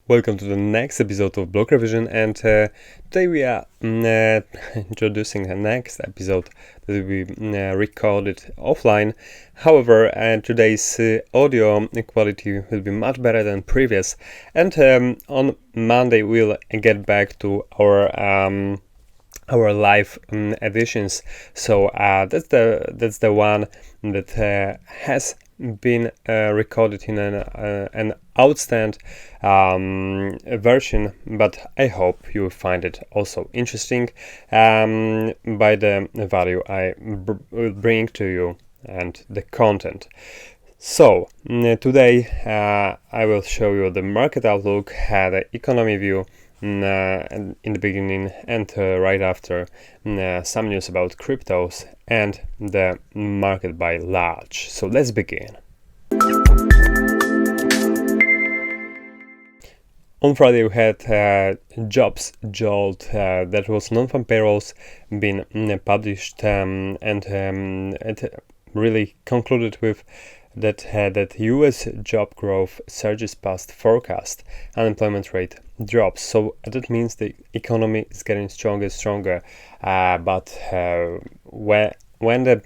Welcome to the next episode of Blockrevision, and today we are introducing the next episode that we recorded offline. However, today's audio quality will be much better than previous, and on Monday we'll get back to our live editions. So that's the one that has been recorded in an outstanding version, but I hope you will find it also interesting by the value I will bring to you and the content. So today I will show you the market outlook, the economy view in the beginning, and right after some news about cryptos and the market by large. So let's begin. On Friday we had jobs jolt, that was non-farm payrolls being published, and it really concluded with that US job growth surges past forecast, unemployment rate drops. So that means the economy is getting stronger, but when the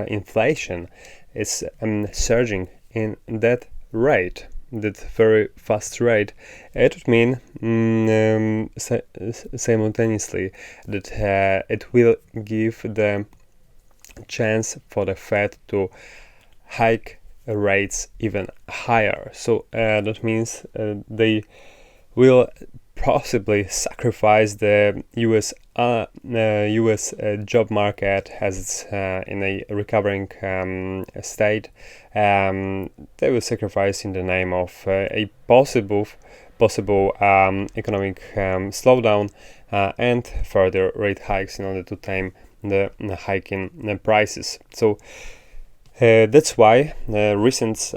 inflation is surging in that rate, that very fast rate, it would mean simultaneously that it will give the chance for the Fed to hike rates even higher. So that means they will possibly sacrifice the US job market as it's in a recovering state. They will sacrifice in the name of a possible economic slowdown and further rate hikes in order to tame the hiking prices. So that's why recent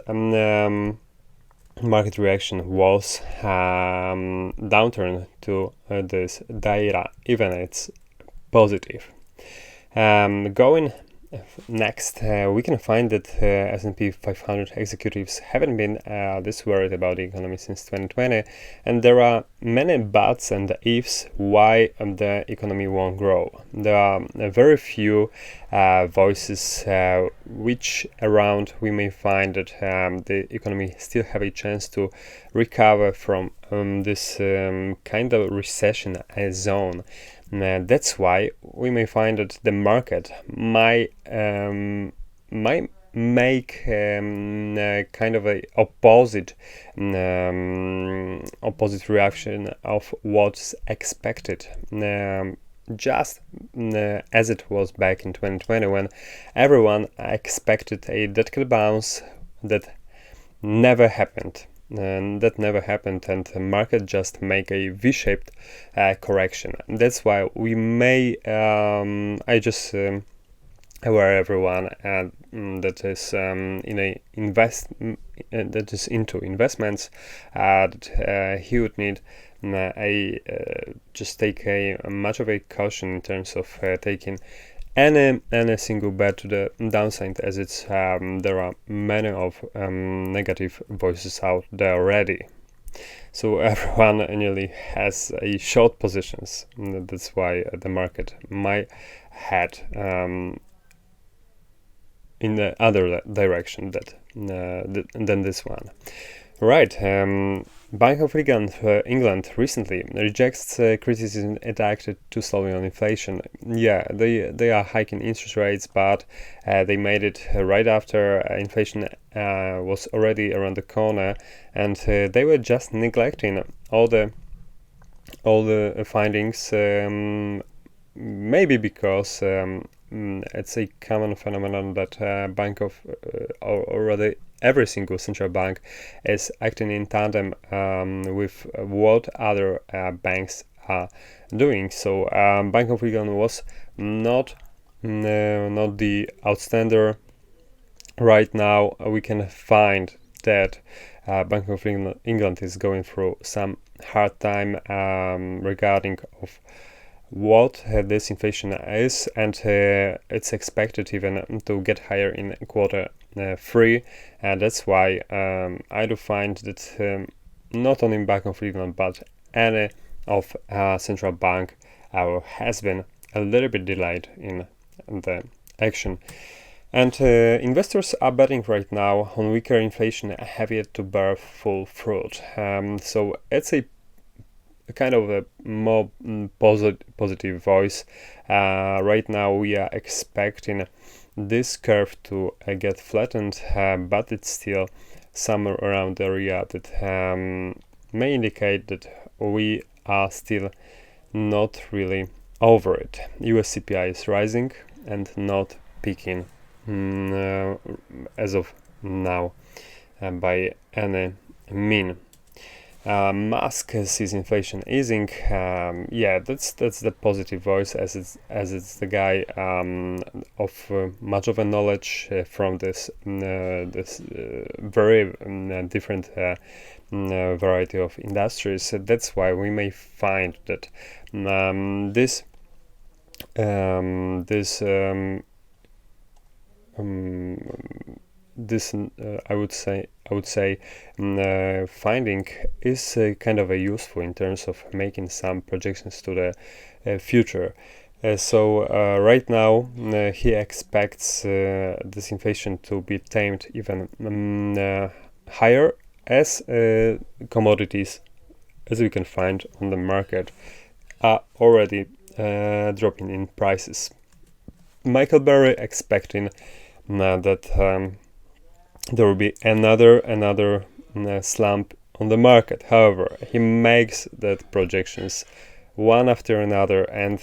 market reaction was downturn to this data, even it's positive. Going next, we can find that S&P 500 executives haven't been this worried about the economy since 2020, and there are many buts and ifs why the economy won't grow. There are very few voices which around we may find that the economy still have a chance to recover from this kind of recession zone. That's why we may find that the market might make kind of a opposite reaction of what's expected. Just as it was back in 2020, when everyone expected a vertical bounce that never happened. And the market just make a V-shaped correction. That's why we may I just aware everyone that is in a that is into investments, that he would need just take a much of a caution in terms of taking any single bet to the downside, as it's there are many of negative voices out there already. So everyone nearly has a short positions. That's why the market might head in the other direction than this one. Right. Bank of England recently rejects criticism it acted too slowly on inflation. Yeah, they are hiking interest rates, but they made it right after inflation was already around the corner, and they were just neglecting all the findings. Maybe because it's a common phenomenon that or rather every single central bank is acting in tandem with what other banks are doing. So Bank of England was not the outstander. Right now we can find that Bank of England is going through some hard time regarding of what this inflation is, and it's expected even to get higher in quarter 3, and that's why I do find that not only Bank of England but any of central bank has been a little bit delayed in the action. And investors are betting right now on weaker inflation have yet to bear full fruit. So it's a kind of a more positive voice. Right now we are expecting this curve to get flattened, but it's still somewhere around the area that may indicate that we are still not really over it. US CPI is rising and not peaking as of now by any mean. Musk sees inflation easing. Yeah, that's the positive voice, as it's the guy of much of a knowledge from this very different variety of industries. That's why we may find that this I would say finding is kind of a useful in terms of making some projections to the future. So right now he expects this inflation to be tamed even higher as commodities, as we can find on the market, are already dropping in prices. Michael Burry expecting that there will be another slump on the market. However, he makes that projections one after another, and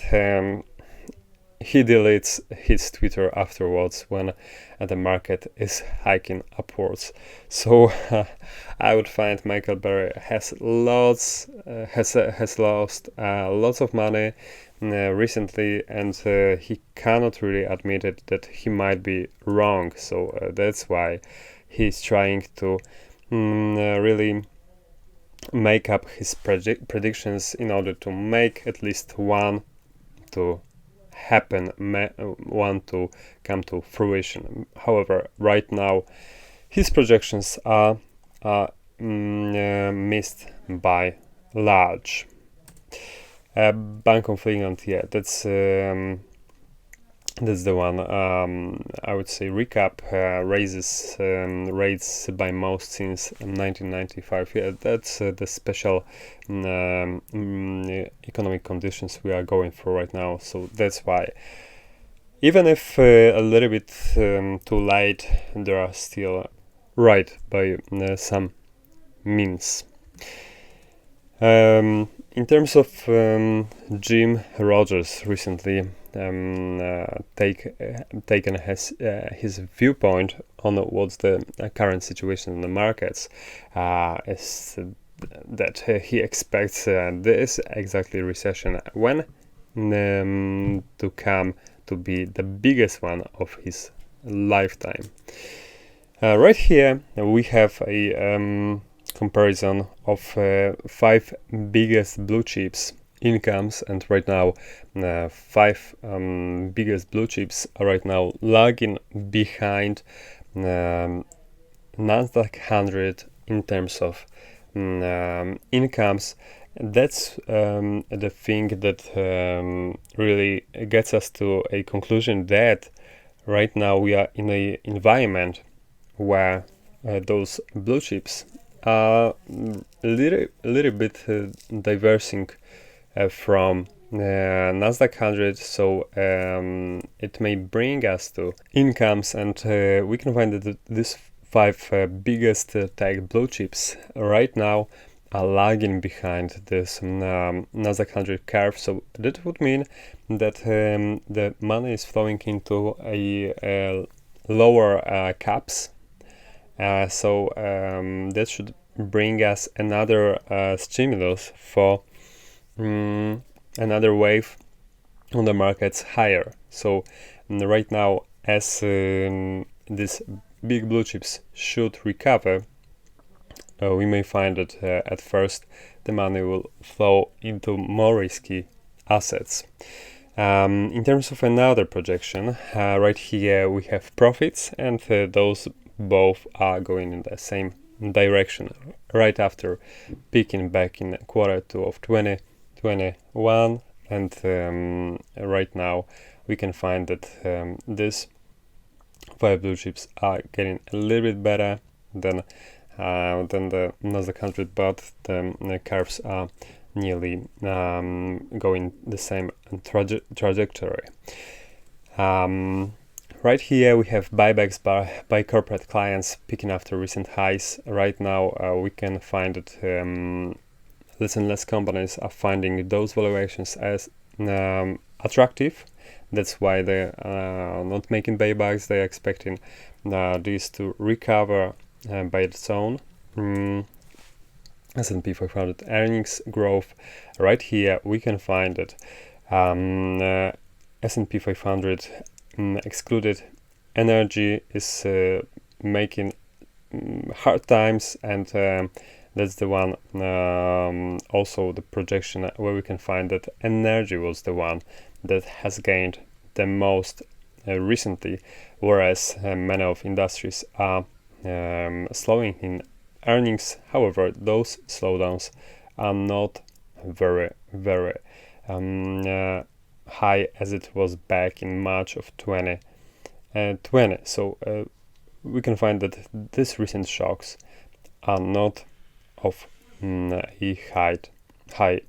he deletes his Twitter afterwards when the market is hiking upwards. So I would find Michael Burry has lost lots of money recently, and he cannot really admit it that he might be wrong. So that's why he's trying to really make up his predictions in order to make at least one to happen, one to come to fruition. However, right now his projections are missed by large. Bank of England, yeah, that's the one. I would say recap raises rates by most since 1995. Yeah, that's the special economic conditions we are going through right now. So that's why, even if a little bit too late, they are still right by some means. In terms of Jim Rogers recently taken his viewpoint on what's the current situation in the markets, is that he expects this exactly recession when to come to be the biggest one of his lifetime. Right here we have a comparison of 5 biggest blue chips incomes, and right now 5 biggest blue chips are right now lagging behind Nasdaq 100 in terms of incomes. That's the thing that really gets us to a conclusion that right now we are in an environment where those blue chips are a little bit diversing from Nasdaq 100, so it may bring us to incomes, and we can find that these 5 biggest tech blue chips right now are lagging behind this Nasdaq 100 curve. So that would mean that the money is flowing into a lower caps. So that should bring us another stimulus for another wave on the markets higher. So right now, as these big blue chips should recover, we may find that at first the money will flow into more risky assets. In terms of another projection, right here we have profits, and those both are going in the same direction right after peaking back in Q2 of 2021, and right now we can find that these 5 blue chips are getting a little bit better than the Nasdaq 100, but the curves are nearly going the same trajectory. Right here we have buybacks by corporate clients picking after recent highs. Right now we can find that less and less companies are finding those valuations as attractive. That's why they're not making buybacks. They're expecting these to recover by its own. S&P 500 earnings growth. Right here we can find that S&P 500 excluded energy is making hard times, and that's the one also the projection where we can find that energy was the one that has gained the most recently, whereas many of industries are slowing in earnings. However, those slowdowns are not very high as it was back in March of 2020. So we can find that these recent shocks are not of a high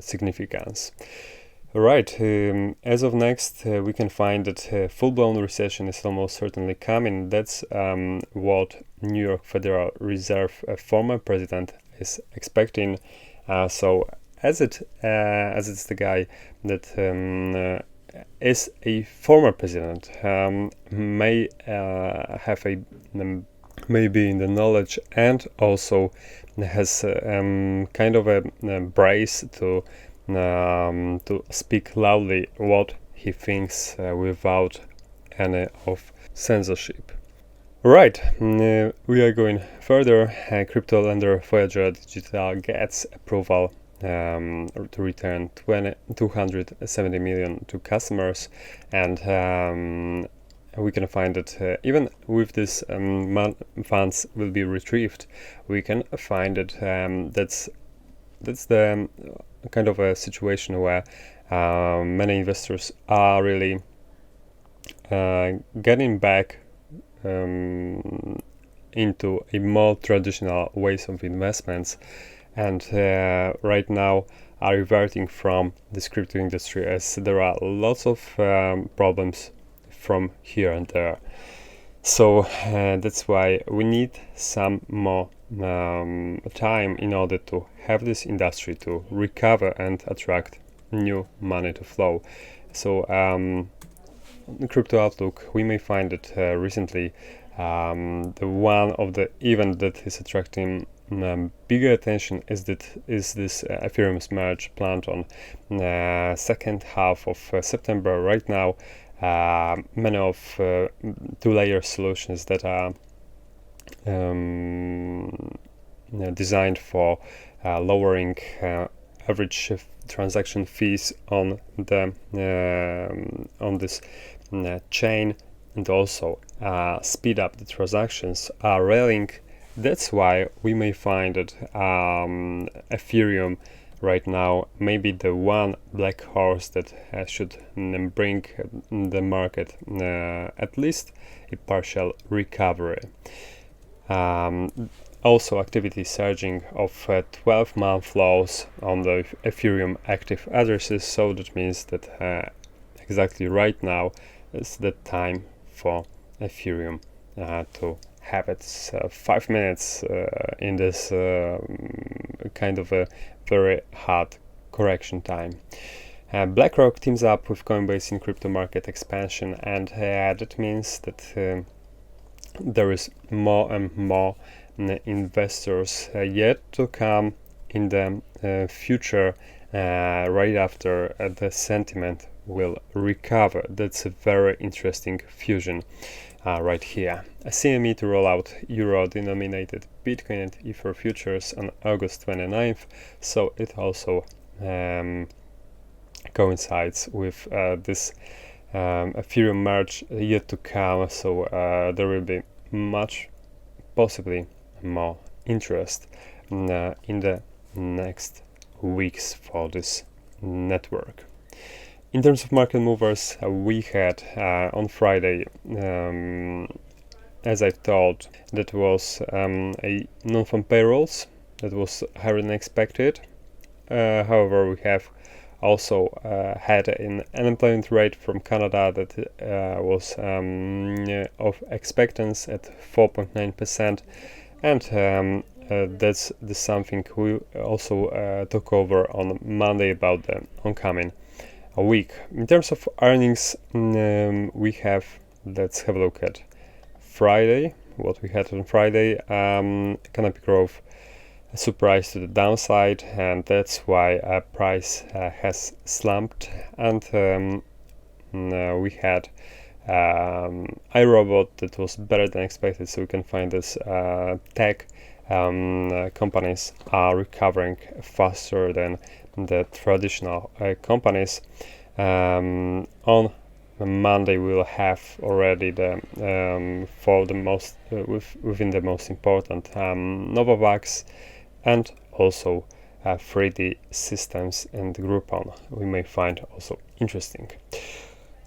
significance. Right, as of next, we can find that full-blown recession is almost certainly coming. That's what New York Federal Reserve former president is expecting. So as it's the guy that is a former president, may have a maybe in the knowledge, and also has kind of a brace to speak loudly what he thinks without any of censorship. Right, we are going further. Crypto lender Voyager Digital gets approval to return 270 million to customers, and we can find that even with this funds will be retrieved, we can find that that's the kind of a situation where many investors are really getting back into a more traditional ways of investments, and right now are reverting from this crypto industry, as there are lots of problems from here and there. So that's why we need some more time in order to have this industry to recover and attract new money to flow. So the crypto outlook, we may find that recently the one of the event that is attracting bigger attention is this Ethereum's merge planned on second half of September. Right now, many of two-layer solutions that are designed for lowering average transaction fees on the on this chain, and also speed up the transactions are railing. That's why we may find that Ethereum right now may be the one black horse that should bring the market at least a partial recovery. Also, activity surging of 12-month flows on the Ethereum active addresses, so that means that exactly right now is the time for Ethereum to have its 5 minutes in this kind of a very hard correction time. BlackRock teams up with Coinbase in crypto market expansion, and that means that there is more and more investors yet to come in the future right after the sentiment will recover. That's a very interesting fusion right here. A CME to roll out euro-denominated Bitcoin and Ether futures on August 29th, so it also coincides with this Ethereum merge yet to come, so there will be possibly more interest in the next weeks for this network. In terms of market movers, we had on Friday, as I thought, that was a non-farm payrolls that was higher than expected. However, we have also had an unemployment rate from Canada that was of expectance at 4.9%, and that's something we also took over on Monday about the oncoming week. In terms of earnings, let's have a look at Friday. What we had on Friday, economic growth surprise to the downside, and that's why price has slumped. And we had iRobot that was better than expected, so we can find this tech companies are recovering faster than the traditional companies. On Monday we will have already the for the most within the most important Novavax and also 3D Systems and Groupon we may find also interesting.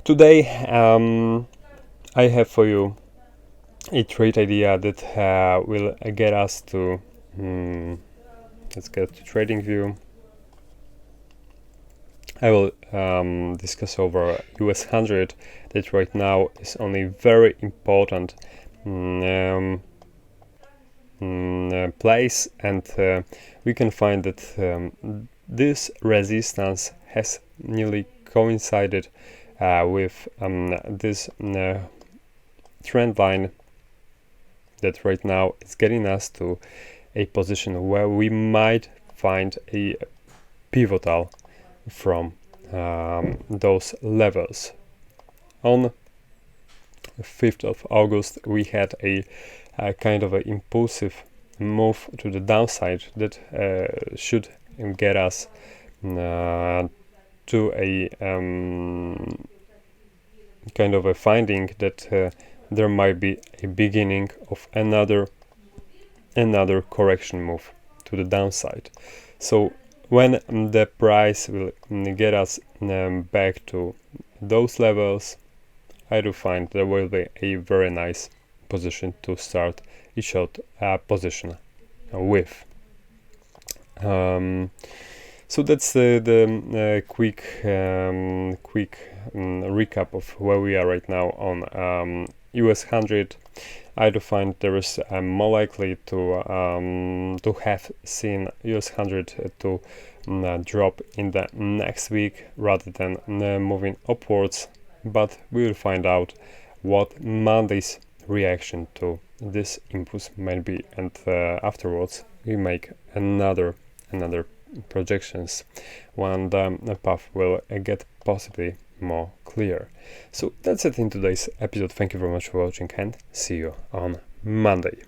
Today I have for you a trade idea that will get us to let's get to trading view. I will discuss over US 100 that right now is on a very important place, and we can find that this resistance has nearly coincided with this trend line that right now is getting us to a position where we might find a pivotal from those levels. On 5th of August we had a kind of an impulsive move to the downside that should get us to a kind of a finding that there might be a beginning of another correction move to the downside. So when the price will get us back to those levels, I do find there will be a very nice position to start a short position with. So that's the quick recap of where we are right now on US 100. I do find there is more likely to have seen US 100 to drop in the next week rather than moving upwards, but we will find out what Monday's reaction to this impulse might be, and afterwards we make another projections when the path will get possibly more clear. So that's it in today's episode. Thank you very much for watching and see you on Monday.